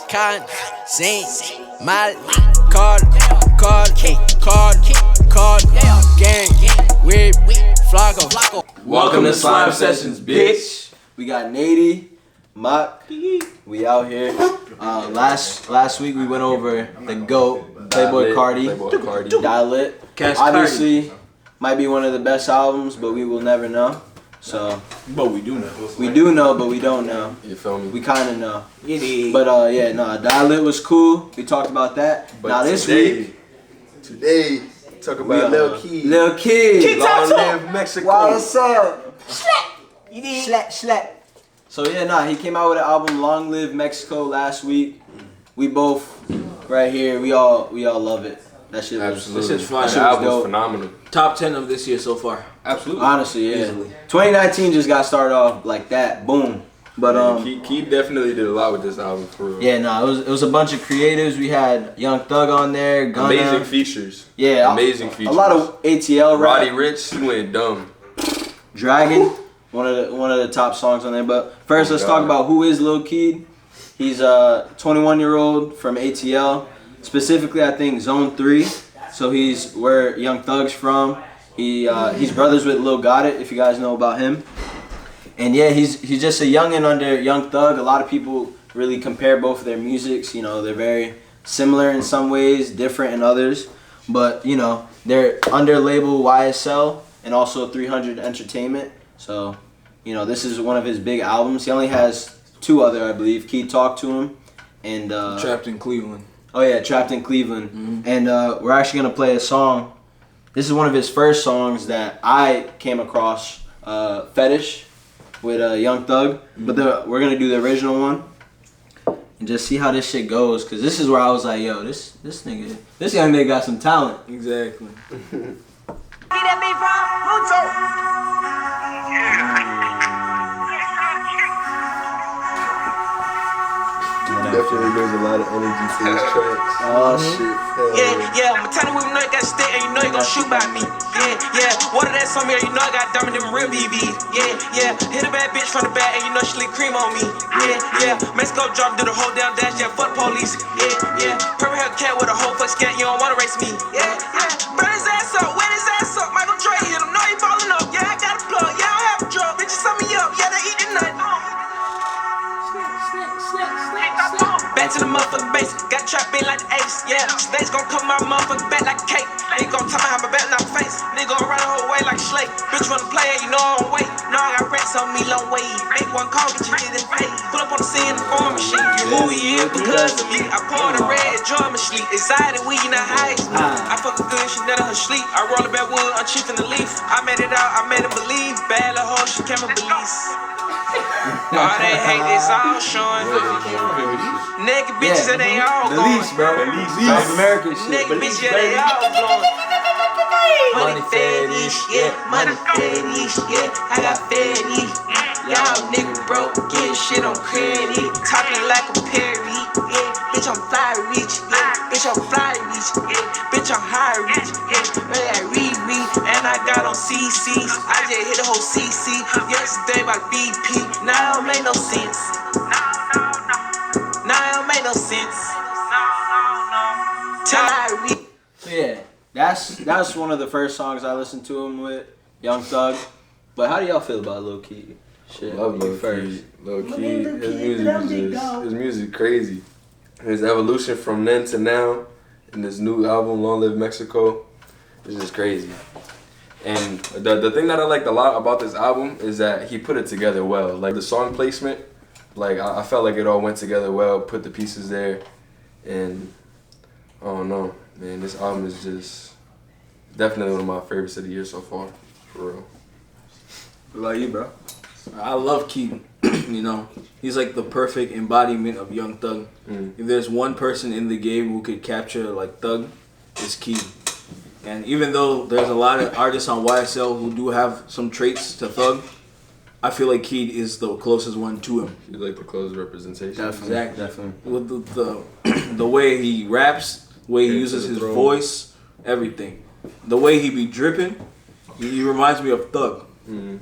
Cotton, Zane, Molly, Card, Gang, Whip, Flocko. Welcome to Slime Sessions, bitch. We got Natey, Mock. We out here. Last week we went over the GOAT, Playboy Cardi, Dial It. Obviously, might be one of the best albums, but we will never know. So, but we do know. We do know, but we don't know. You feel me? We kind of know. But Dial It was cool. We talked about that. But now this week, talk about Lil Keed. Lil Keed. Long live Mexico. What's up? Slap. So he came out with an album, Long Live Mexico, last week. We both, right here, we all love it. That shit was absolutely. This is fun. That album was phenomenal. Top 10 of this year so far. Absolutely. Honestly, yeah. Easily. 2019 just got started off like that, boom. But Keed definitely did a lot with this album for real. Yeah, it was a bunch of creatives. We had Young Thug on there, Gunna. Amazing features. Yeah, amazing features. A lot of ATL rap. Roddy Ricch, he went dumb. Dragon, one of the top songs on there. But first, let's talk about who is Lil Keed. He's a 21-year-old from ATL, specifically I think Zone 3. So he's where Young Thug's from. He's brothers with Lil Got It, if you guys know about him. And yeah, he's just a youngin' under Young Thug. A lot of people really compare both of their musics. You know, they're very similar in some ways, different in others. But you know, they're under label YSL and also 300 Entertainment. So, you know, this is one of his big albums. He only has 2 other, I believe. Keed Talk to Him and Trapped in Cleveland. Oh yeah, Trapped in Cleveland. Mm-hmm. And we're actually gonna play a song. This is one of his first songs that I came across, Fetish, with Young Thug. Mm-hmm. But we're gonna do the original one and just see how this shit goes. Cause this is where I was like, yo, this young nigga got some talent. Exactly. Definitely brings a lot of energy to his tracks. Oh shit. Yeah, I'ma tell you we know you got stick and you know you gon' shoot by me. Yeah, water that on me, you know I got diamond them real BB. Yeah, hit a bad bitch from the back and you know she lick cream on me. Yeah, Mexico drop, do the whole down dash, yeah, fuck police. Yeah, purple hair cat with a whole fuck scat, you don't wanna race me. Yeah, burn his ass up, wet his ass up, Michael Dre hit him, know he ballin' up. Yeah, I got a plug, yeah, I don't have a drug, bitches sum me up, yeah, they eatin' nothing. Back to the motherfucking base, got trapped in like the ace, yeah. Snakes gon' come my motherfucking back like a cake. They gon' tell me how my back, not my face. Nigga gon' run the whole way like a slave. Bitch wanna play, you know I don't wait. No, I got racks on me, long way. Make one call, get you hit in face. Pull up on the scene, the form machine. You who he is because of me. I pour the red, drum and sleep. Anxiety, we not high as me. I fuck a good, she nut in her sleep. I roll a backwood, I'm chief in the leaf. I made it out, I made her believe. Bad little hoe, she came and Belize. All they hate is all showing. Naked bitches and they all the going. least, bro. South American shit. Naked bitches, yeah, they all blowing. Money fetish, yeah. Money fetish, yeah. I got fetish. Y'all niggas broke, getting shit on credit. Talking like a Perry, yeah. Bitch, I'm fly rich, yeah. Bitch, I'm fly rich, yeah. Bitch, I'm high rich, yeah. But I read, and I got on CC. I just hit the whole CC. Yesterday by BP. Now it don't make no sense. So yeah, that's one of the first songs I listened to him with, Young Thug. But how do y'all feel about Lil Keed? Shit, love Lil Keed. Lil Keed, his music crazy. His evolution from then to now, in this new album, Long Live Mexico, is just crazy. And the thing that I liked a lot about this album is that he put it together well. Like the song placement, like I felt like it all went together well, put the pieces there, and I don't know, man, this album is just definitely one of my favorites of the year so far, for real. What about you, bro? I love Keed. You know, he's like the perfect embodiment of Young Thug. If there's one person in the game who could capture like Thug, it's Keed. And even though there's a lot of artists on YSL who do have some traits to Thug, I feel like Keed is the closest one to him. You like the closest representation? Definitely, exactly. Definitely. With the way he raps, the way he uses his voice, everything. The way he be dripping, he reminds me of Thug. Mm-hmm.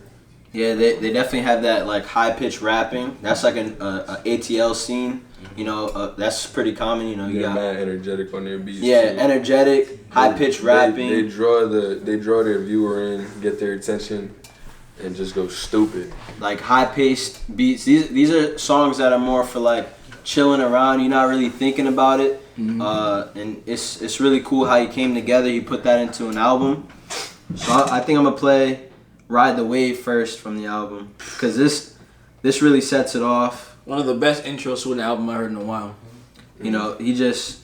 Yeah, they definitely have that like high pitched rapping. That's like an ATL scene. You know, that's pretty common. You know, you got mad energetic on their beats. yeah, too. energetic, high pitched rapping. They draw their viewer in, get their attention, and just go stupid. Like high paced beats. These are songs that are more for like chilling around. You're not really thinking about it. And it's really cool how he came together. He put that into an album. So I think I'm gonna play "Ride the Wave" first from the album because this really sets it off. One of the best intros to an album I heard in a while. You know, he just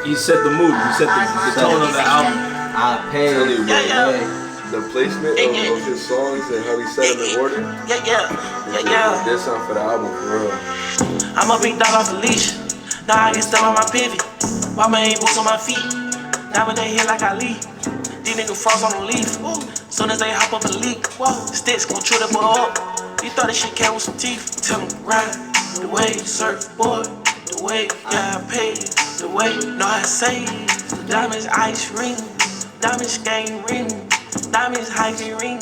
He set the mood. He set the tone of the album. I pay Tell you, way. the placement of his songs and how he set them in order. Did something for the album for real. I'm a big dog off the leash. Now I get stuck on my pivot. Why my ain't boots on my feet? Now when they hit like I leave. These niggas froze on the leaf. Soon as they hop up a leak, sticks gon' chew that boy up. You thought this shit came with some teeth. Tell them ride the way, surfboard, the way, yeah, I pay. The way, no, I say. The diamonds ice ring, diamonds game ring, diamonds hiking ring,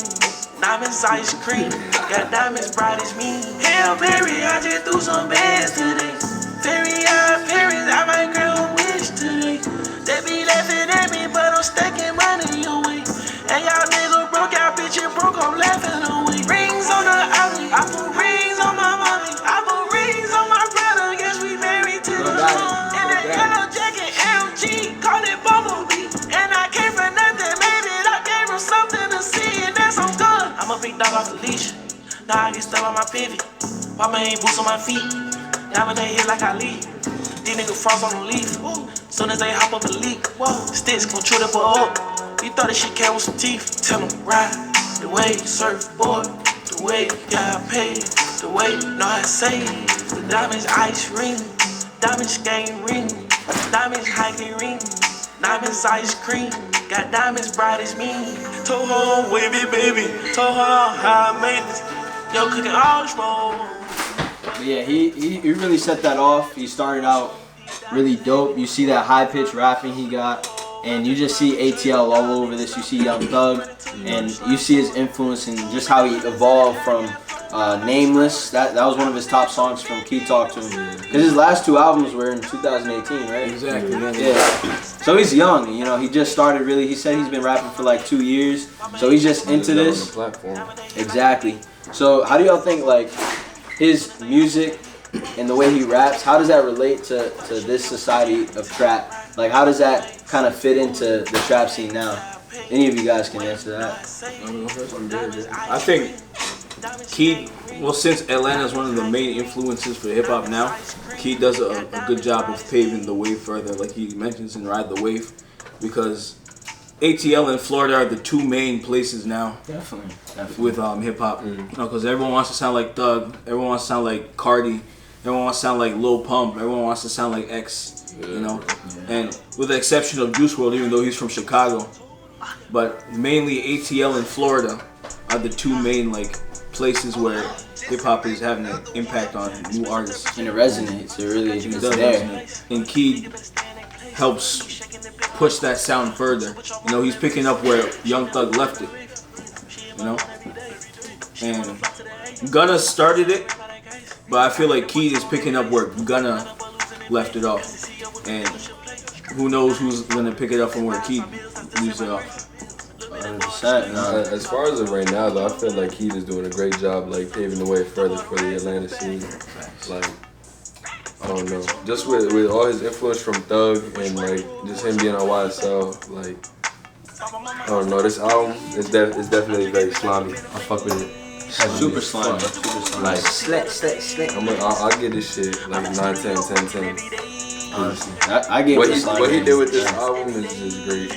diamonds ice cream. Got diamonds bright as me. Hail Mary, I just threw some bands today. Fairy eye parents, I might grant a wish today. They be laughing at me, but I'm stacking money away. And y'all niggas broke, y'all bitches broke, I'm laughing away. Rings on the alley, I put rings on my mommy, I put rings on my brother. Guess we married to the moon. In that yellow jacket, LG, call it Bumblebee. And I came for nothing, made it, I gave him something to see, and that's on good. I'm a big dog off the leash, now I get stuck on my pivot. Why my ain't boots on my feet? Now when they hit like I leave. These niggas froze on the leaf. Soon as they hop up a leak, sticks gon' chew that boy up. You thought this shit came with some teeth. Tell them ride the way, surfboard, the way, yeah, I pay. The way, no, I say. The diamonds ice ring, diamonds game ring, diamonds hiking ring, diamonds ice cream. Got diamonds bright as me. Told her I'm wavy, baby. Told her how I made this. Yo, cooking all smoke. But yeah, he really set that off. He started out really dope. You see that high pitched rapping he got, and you just see ATL all over this. You see Young Thug, and you see his influence and just how he evolved from Nameless. That was one of his top songs from Keed Talk to him. Because his last two albums were in 2018, right? Exactly. Yeah. So he's young. You know, he just started really. He said he's been rapping for like 2 years. So he's just into this. On the platform. Exactly. So how do y'all think like his music and the way he raps, how does that relate to this society of trap? Like, how does that kind of fit into the trap scene now? Any of you guys can answer that. I think Keed, well, since Atlanta is one of the main influences for hip hop now, Keed does a good job of paving the way further, like he mentions in Ride the Wave, because ATL and Florida are the two main places now. Definitely. With hip hop, you know, because everyone wants to sound like Thug, everyone wants to sound like Cardi, everyone wants to sound like Lil Pump, everyone wants to sound like X, you know, and with the exception of Juice WRLD, even though he's from Chicago, but mainly ATL and Florida are the two main like places where hip hop is having an impact on new artists. And it resonates. It really is It there. does resonate. And Keed helps push that sound further. You know, he's picking up where Young Thug left it. You know, and Gunna started it, but I feel like Keed is picking up where Gunna left it off, and who knows who's gonna pick it up from where Keed leaves it off. 100%. No. As far as of right now, though, I feel like Keed is doing a great job, like paving the way further for the Atlanta scene. Like, I don't know, just with all his influence from Thug and like just him being on YSL, like. I don't know, this album is definitely very slimy. I fuck with it. Super slimy. Super slimy. Like, slit. I'll give this shit like 9, 10, 10, 10. Honestly, I gave it a slimy. What he did with this album is great.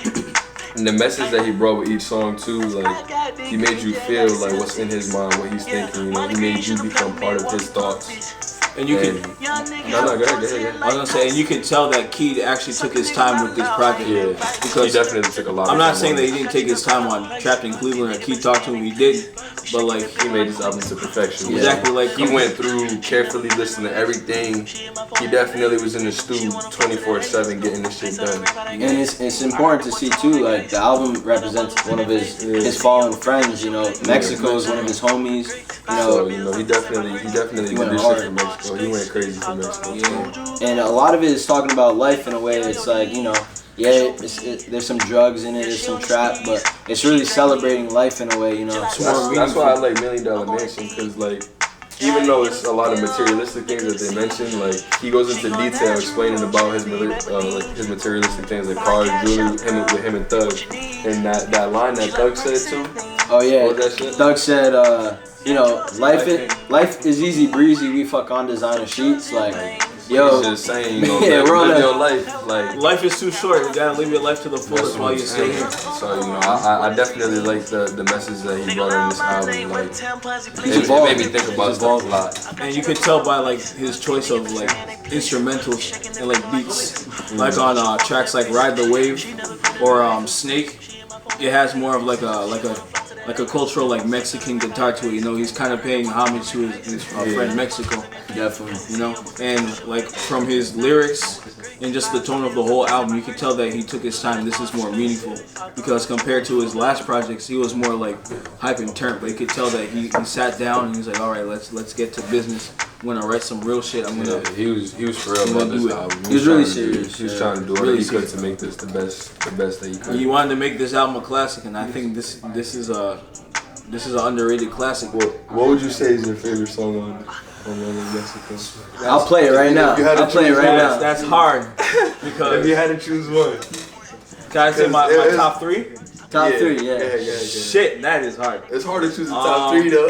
And the message that he brought with each song too, like he made you feel like what's in his mind, what he's thinking. You know, he made you become part of his thoughts. And you can. No, go ahead. I was gonna say, and you can tell that Keed actually took his time with this project. Yeah, because he definitely took a lot. I'm not saying that he didn't take his time on Trapped in Cleveland or Keed Talk to him. He did, but like he made this album to perfection. Exactly, like he went through carefully, listening to everything. He definitely was in the studio 24/7 getting this shit done. And it's important to see too, like the album represents one of his fallen friends. You know, Mexico is one of his homies. So he definitely did went this hard. shit for Mexico. He went crazy for Mexico. Yeah. And a lot of it is talking about life in a way. It's like, yeah, there's some drugs in it, there's some trap, but it's really celebrating life in a way, That's why I like $1 Million Mansion, because like, even though it's a lot of materialistic things that they mention, like he goes into detail explaining about his his materialistic things, like cars, jewelry, with him and Thug, and that line that Thug said too. Oh yeah, What was that shit? Thug said, life is easy breezy, we fuck on designer sheets, like, yo. He's just saying, Yeah, live your life, like. Life is too short. You gotta live your life to the fullest while you're still here. So I definitely like the message that he brought in this album. Like, it made me think about stuff a lot. And you could tell by like his choice of like instrumentals and like beats, like on tracks like "Ride the Wave" or "Snake." It has more of like a cultural like Mexican guitar to it. He's kind of paying homage to his friend Mexico. Definitely. And like from his lyrics and just the tone of the whole album, you can tell that he took his time. This is more meaningful because compared to his last projects, he was more like hype and turn. But you could tell that he sat down and he's like, all right, let's get to business. I'm gonna write some real shit. He was for real about this album. He was really serious. He was trying to do what he could to make this the best that he could. He wanted to make this album a classic, and I think this is an underrated classic. What would you say is your favorite song on Mexico? I'll play it right now. I'll play it right now. That's hard because If you had to choose one, can I say my top three? Top three, yeah. Shit, that is hard. It's hard to choose the top three though.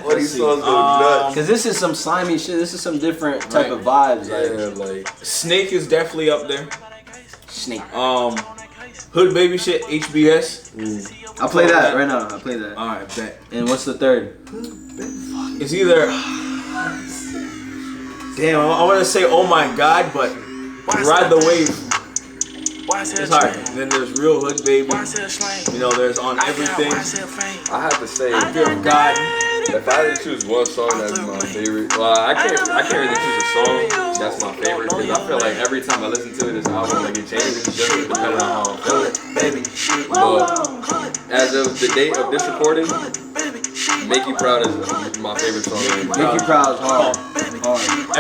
All these songs go nuts. Cause this is some slimy shit. This is some different type of vibes. Like Snake is definitely up there. Snake. Hood Baby shit, HBS. I'll play that right now. I'll play that. Alright, bet. And what's the third? It's either. Damn, I want to say Oh My God, but Ride the Wave. It's hard. And then there's Real Hood Baby. There's On Everything. I have to say, Fear of God. if I had to choose one song that's my favorite, well, I can't really choose a song that's my favorite because I feel like every time I listen to this album, like it changes just depending on how I'm feeling. But as of the date of this recording, Make You Proud is my favorite song. Make You Proud is hard.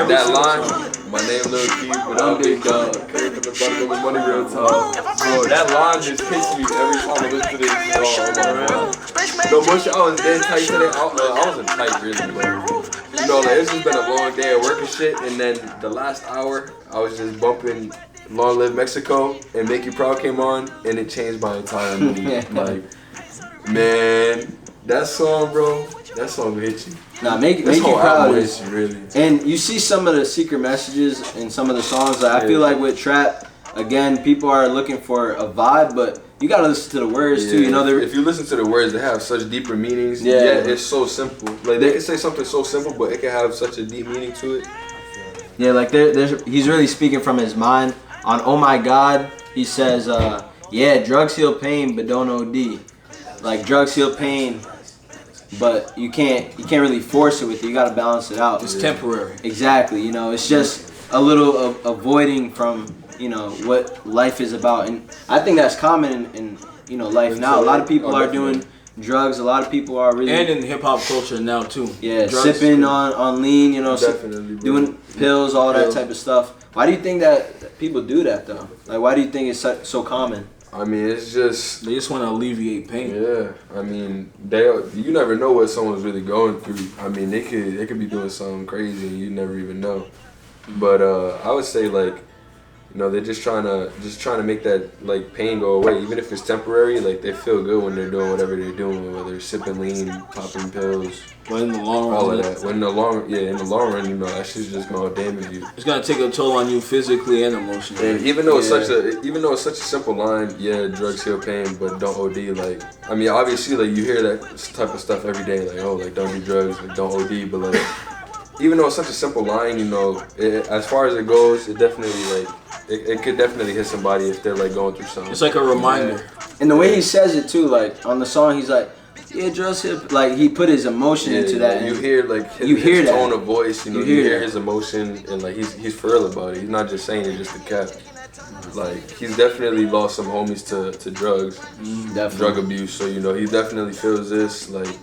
That line, my name Lil Keed, but I'm Big Dog. Came from the bottom of money real talk. Bro, that line just hits me every time I listen to this song. No bullshit, I was dead tight today. I wasn't tight really, but like it's just been a long day of work and shit. And then the last hour, I was just bumping Long Live Mexico and Make You Proud came on, and it changed my entire mood. Like, man, that song, bro, that song will hit you. Nah, Make You Proud is really. And you see some of the secret messages in some of the songs. Like, I feel like with trap, again, people are looking for a vibe, but you gotta listen to the words too. If you listen to the words, they have such deeper meanings. Yeah, it's so simple. Like they can say something so simple, but it can have such a deep meaning to it. Yeah, like he's really speaking from his mind. On Oh My God, he says, yeah, drugs heal pain, but don't OD. Like drugs heal pain, but you can't really force it with you. You gotta balance it out. It's temporary. Exactly. It's just a little avoiding from what life is about, and I think that's common in life now. A lot of people are doing drugs. A lot of people are really and in hip hop culture now too. Yeah, drugs, sipping on lean. Doing pills, all that type of stuff. Why do you think that people do that though? Like, why do you think it's so common? I mean, it's just they just want to alleviate pain. Yeah, I mean, you never know what someone's really going through. I mean, they could be doing something crazy and you never even know. But I would say like, they're just trying to make that like pain go away, even if it's temporary. Like they feel good when they're doing whatever they're doing, whether it's sipping lean, popping pills. But in the long run, all of that. When in the long run, that shit's just gonna damage you. It's gonna take a toll on you physically and emotionally. And even though it's such a simple line, yeah, drugs heal pain, but don't OD. Like, I mean, obviously, like you hear that type of stuff every day, like, oh, like don't do drugs, like don't OD, but like. Even though it's such a simple line, as far as it goes, it definitely it could definitely hit somebody if they're like going through something. It's like a reminder. Yeah. And the way he says it too, like on the song, he's like, yeah, drugs hip. Like he put his emotion into that. You hear like his tone of voice. You hear his emotion, and like he's for real about it. He's not just saying it just to cap. like he's definitely lost some homies to drugs, drug abuse. So you know he definitely feels this. Like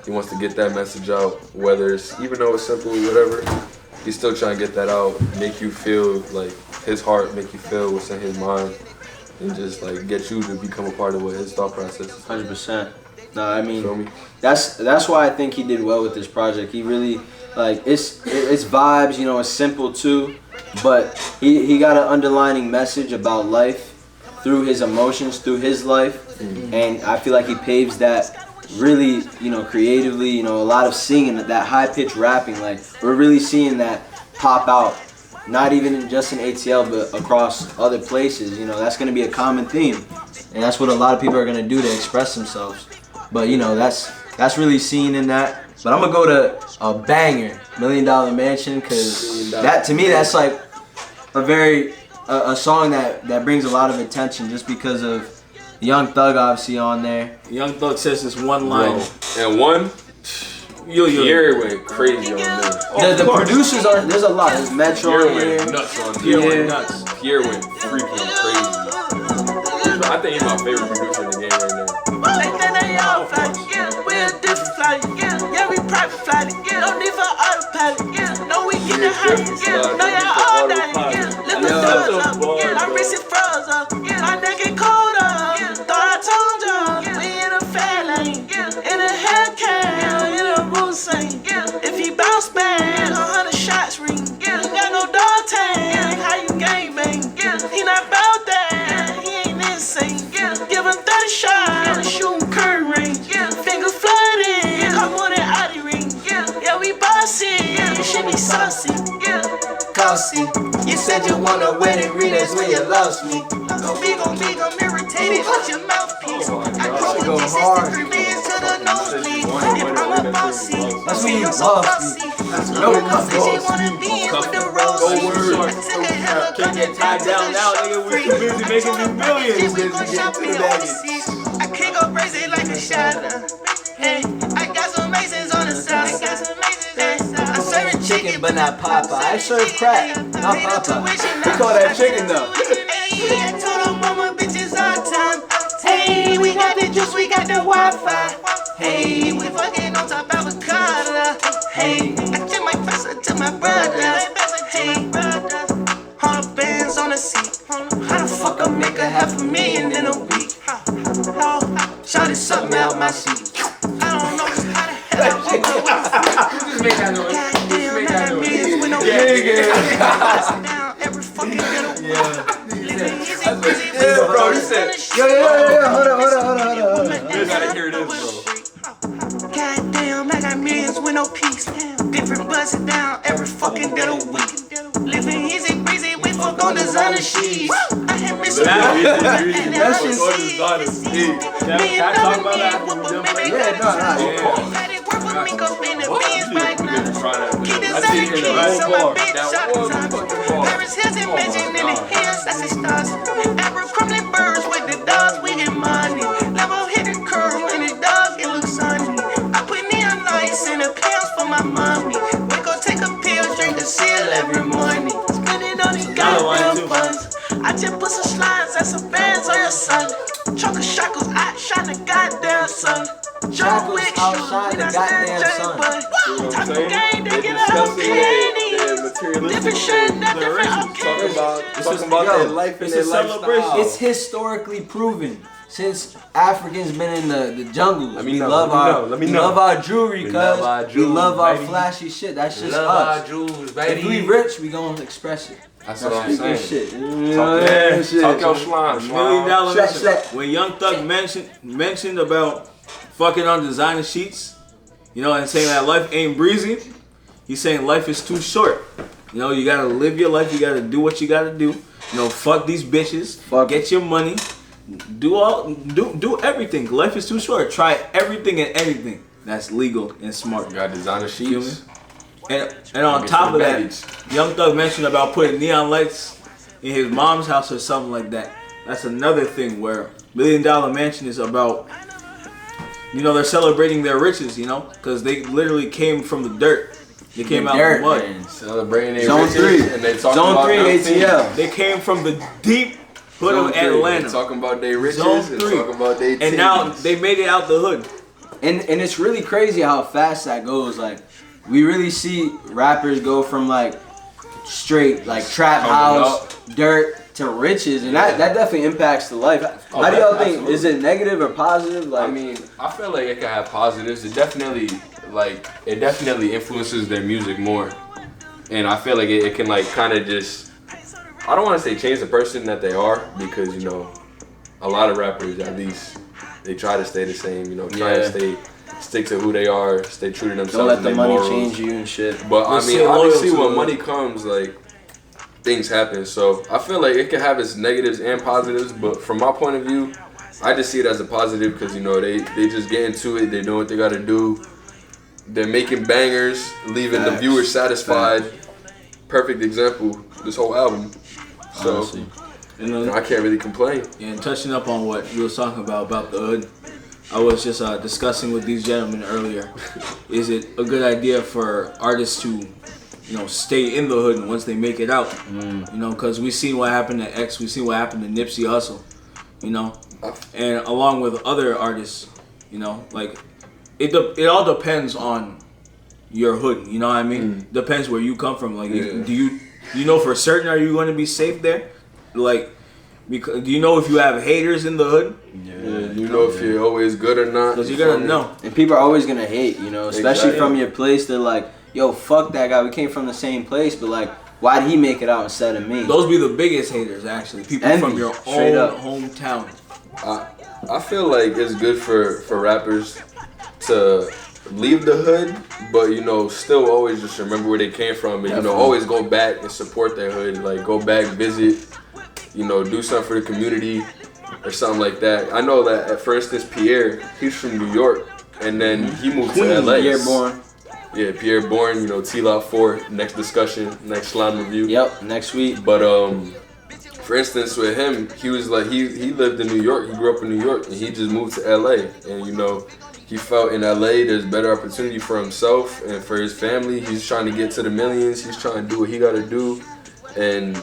he wants to get that message out, whether it's even though it's simple, whatever. He's still trying to get that out, make you feel like his heart, make you feel what's in his mind, and just like get you to become a part of what his thought process is. 100%. No, I mean that's why I think he did well with this project. He really like it's vibes, you know, it's simple too, but he got an underlining message about life through his emotions, through his life, and I feel like he paves that really, you know, creatively. You know, a lot of singing, that high pitched rapping, like we're really seeing that pop out. Not even just in ATL, but across other places. You know, that's gonna be a common theme, and that's what a lot of people are gonna do to express themselves. But you know, that's really seen in that. But I'm gonna go to a banger, $1 Million Mansion, because that to me that's like a song that brings a lot of attention just because of Young Thug obviously on there. Young Thug says this one line. And one, Pierre went crazy on this. The producers are, there's a lot. There's Metro Pierre went nuts on this. Pierre went freaking crazy. I think he's my favorite producer in the game right now. We're different flight, yeah, we private flight, no need for autopilot, no we get the highest, no y'all all that, lift the doors up, my wrist is froze up, my neck is colder, thought I told ya, we in a fair lane, in a Hellcat, in a Mulsanne, if he bounce back, 100 shots ring, he got no dog tag, how you gang bang, he not bout that, he ain't insane, give him 30 shots, shoot him curve range, finger flooded, come on and Audi ring, yeah we bossy, you should be saucy, Costly, you said you want a wedding ring, that's where you lost me, gon' be, I'm irritated with your mouthpiece, I go with 63 million to the nosebleed, if I'm a bossy, That's when you you're so lost me. bossy, No she wanna be in with the roses, I took a Can't get tied down now, nigga. We too busy making these millions. we gon' shop in overseas. I can't go crazy like a shadow. Hey, I got some masons on the side. Hey, I'm serving chicken, but not Papa. I serve crack, not Papa. We call that chicken though. Hey, I told them mama bitches all time. Hey, we got the juice, we got the Wi-Fi. Hey, we fucking on top of a collar. Hey, I took my person to my brother. Hey, 100 bands on the seat. How the fuck I make $500,000 in a week? No, shawty suck me out my seat. I don't know how the hell I Just make that noise. goddamn, I got millions with no down every fucking little living easy, busy, Bro, you said, Yo, hold on. you gotta hear this, bro. goddamn, I got millions with no peace. Different buzzing down every fucking day of the week. Living easy, breezy, we fuck on designer sheets. I had missing That shit's Can I talk about that? Let it work with me, go spend the beans right now. Keep I did hear designer that keys, so whole my bar. bitch That shot one the fucking time. bar. Paris Hilton mentioned in the hills, that's the stars. Abercrombie birds with the dogs, we get money. Level hit the curve when the dogs get look sunny. I put neon lights in the pills for my mommy. We go take a pill, drink the seal every morning. Spending on these goddamn buns. I just put some slides and some bands on your son. Choke of shackles, I shine the goddamn sun. John Wick, outshine the goddamn sun. Talk the game, they get out pennies. Different shit, not different okay. Talking about their life and their lifestyle. It's historically proven. Since Africans been in the jungle, Let me we know, love let me we know. love our jewelry, We love our cuz we jewels, love our baby. flashy shit. That's just Love our us. jewels, If baby. we rich, we gonna express it. That's what I'm saying. Shit. You Talk, know what I'm talk saying? your slime, $1 million Slap, mission. slap. When Young Thug mentioned about fucking on designer sheets, you know, and saying that life ain't breezy, he's saying life is too short. You know, you gotta live your life, you gotta do what you gotta do. You know, fuck these bitches, get your money, do everything. Life is too short. Try everything and anything that's legal and smart. You got designer Feel me? sheets. And on Get top some of baggage. that, Young Thug mentioned about putting neon lights in his mom's house or something like that. That's another thing where $1 Million Mansion is about, you know, they're celebrating their riches, you know, because they literally came from the dirt. They came out dirt, of the mud. man. Celebrating their Zone riches, 3. and they talking Zone about 3 their team. ATL. They came from the deep hood Zone of 3, Atlanta. They talking about their riches Zone and 3. talking about their team. And now they made it out the hood. And it's really crazy how fast that goes. Like, we really see rappers go from like straight like trap Coming house, dirt to riches, and that definitely impacts the life. How do y'all think? Absolutely. Is it negative or positive? Like, I mean, I feel like it can have positives. It definitely influences their music more, and I feel like it can like kind of just, I don't want to say change the person that they are, because you know, a lot of rappers at least they try to stay the same. You know, try to stick to who they are, stay true to themselves. don't let and the their money morals. change you and shit. But I Stay mean, loyal obviously, to when the- money comes, like things happen. So I feel like it can have its negatives and positives. But from my point of view, I just see it as a positive because you know they just get into it. They know what they got to do. They're making bangers, leaving the Facts. viewers satisfied. Perfect example. This whole album. So Honestly. And, you know, I can't really complain. and touching up on what you was talking about the hood, I was just discussing with these gentlemen earlier. Is it a good idea for artists to, you know, stay in the hood once they make it out? You know, because we seen what happened to X, we seen what happened to Nipsey Hussle, you know, and along with other artists, you know, like it all depends on your hood. You know what I mean? Depends where you come from. Like, Yeah. do you know for certain are you going to be safe there? Like, because do you know if you have haters in the hood? Yeah, you know if you're always good or not. Because you're feel gonna me? know. And people are always gonna hate, you know, especially Exactly. from your place. They're like, yo, fuck that guy. We came from the same place, but like, why did he make it out instead of me? Those be the biggest haters, actually. People Envy, from your straight own up. hometown. I feel like it's good for rappers to leave the hood, but you know, still always just remember where they came from, and you know, always go back and support their hood. Like, go back, visit, you know, do something for the community or something like that. I know that, for instance, Pierre, he's from New York, and then he moved to LA. Pierre Bourne. Yeah, Pierre Bourne, you know, T-Lot 4, next discussion, next slime review. Yep, next week. But for instance, with him, he was like he lived in New York. He grew up in New York, and he just moved to LA. And you know, he felt in LA there's better opportunity for himself and for his family. He's trying to get to the millions. He's trying to do what he got to do, and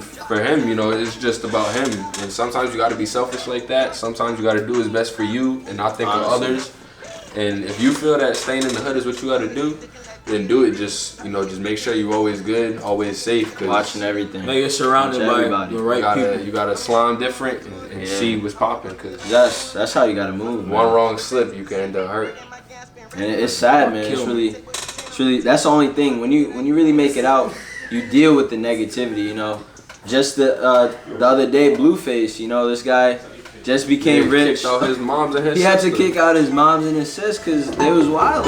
for him, you know, it's just about him. And sometimes you got to be selfish like that. Sometimes you got to do what's best for you and not think of others. And if you feel that staying in the hood is what you got to do, then do it. Just, you know, just make sure you're always good, always safe. Cause Watching everything. Like, you're surrounded Watch by everybody. the right people. you gotta slime different and Yeah. see what's popping. Cause That's how you gotta move. one Man. wrong slip, you can end up hurt. And it's sad, man. Kill It's really that's the only thing. When you really make it out, you deal with the negativity. You know, just the other day, Blueface. You know, this guy just became rich. Kicked out his moms and his He had to sister. kick out his moms and his sis because they was wild,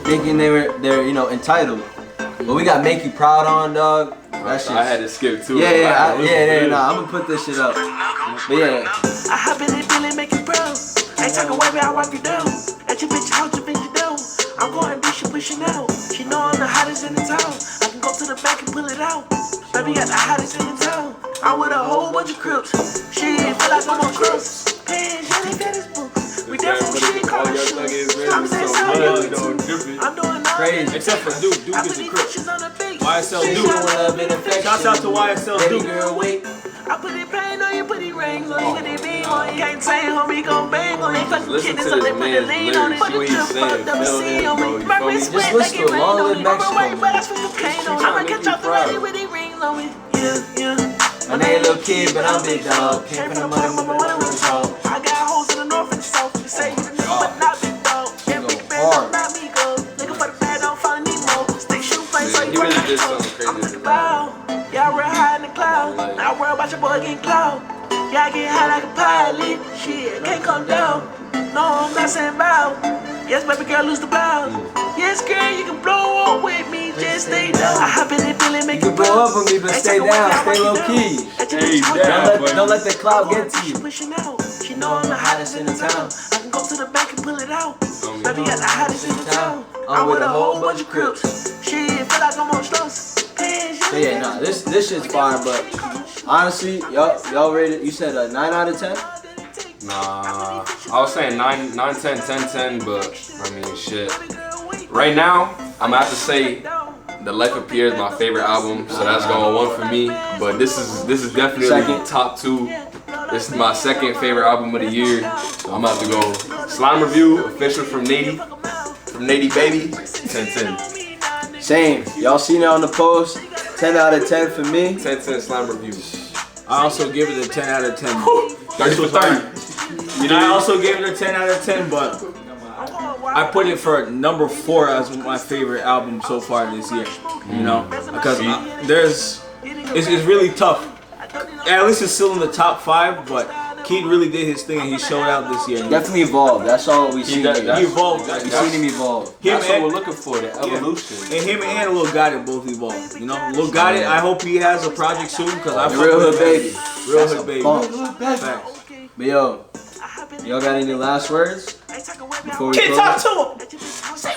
thinking they're you know entitled. But we got Make You Proud on, dog. That shit. I had to skip too. Nah, I'm gonna put this shit up. But yeah, I hop in that Billy, make you proud. Ain't talking way, but I wipe you down. At your bitch house, your bitch you down. I'm going bitch, she pushing out. She know I'm the hottest in the town. I can go to the back and pull it out. Baby got the hottest in the town. I'm with a whole bunch of crips. She feel like I'm on crips. Hey, yeah, they got this book. We definitely shit call it shoes. I'm saying something. I'm doing all Crazy. Except for Duke. Duke I is put a these crip. bitches on the beat. YSL She Duke. shot love and affection. Shouts out to YSL baby Duke. girl, wait. I put it pain on you, put it rings on you, put it beam on you. Can't say homie gon' bang on you. Fuck the Listen kidneys to on this it, put the man's lean on it. lyrics, Put the what he's drip saying, fucked up, feel see him, on bro, me. you My feel me? wrist Just wet listen like to it rain Long on Live me. Mexico, Right, but man. I spit some cane on me. Tryna I'ma make catch you off the proud. ready with the rings on me. Yeah. My name little kid, but I'm big dog. Came from the bottom, but my money was tall. I got hoes in the north and the south. You say you the nigga, but not big dog. Yeah, big band, hard. not me go. Looking for the bad, don't find Nemo. Stay shoot face, so Yeah, you he really work did like something I'm crazy in the cloud. Y'all real high in the cloud. Not worry about your boy getting cloud. Y'all get high like a pilot. Shit, can't come down. No, I'm not saying bow. Yes, baby girl, lose the blouse. Yes, girl, you can blow up with me. Just stay down. I hop in that Billy, make You can blow up on me, but stay down, stay low key. Don't let the cloud get to you. Pushing out. She know I'm the hottest in the town. I can go to the back and pull it out. Baby got the hottest in the town. I'm with a whole bunch of crips. She feel like I'm on slugs. So yeah, nah, this shit's fire, but honestly, y'all rated. You said a 9 out of 10. Nah, I was saying 9, 10, 10, 10, but I mean, shit. Right now, I'm gonna have to say The Life of Pierre is my favorite album, so that's going 1 for me. But this is definitely Second. top 2. This is my second favorite album of the year. So I'm about to go Slime Review, official from Natey Baby, 10-10. Same. Y'all seen it on the post. 10 out of 10 for me. 10-10 Slime Review. I also give it a 10 out of 10. 30 for 30. You know, I also gave it a 10 out of 10, but I put it for number 4 as my favorite album so far this year. You know, because it's really tough. At least it's still in the top 5, but Keed really did his thing and he showed out this year. Definitely evolved. That's all we see. He evolved. We seen him evolve. That's what we're looking for, the evolution. And him and Lil Gotti both evolved. You know, Lil Gotti, I hope he has a project soon because I Real Hood Baby. Real Hood Baby. Facts. But yo, y'all got any last words before we Kid, close? talk to him. Say,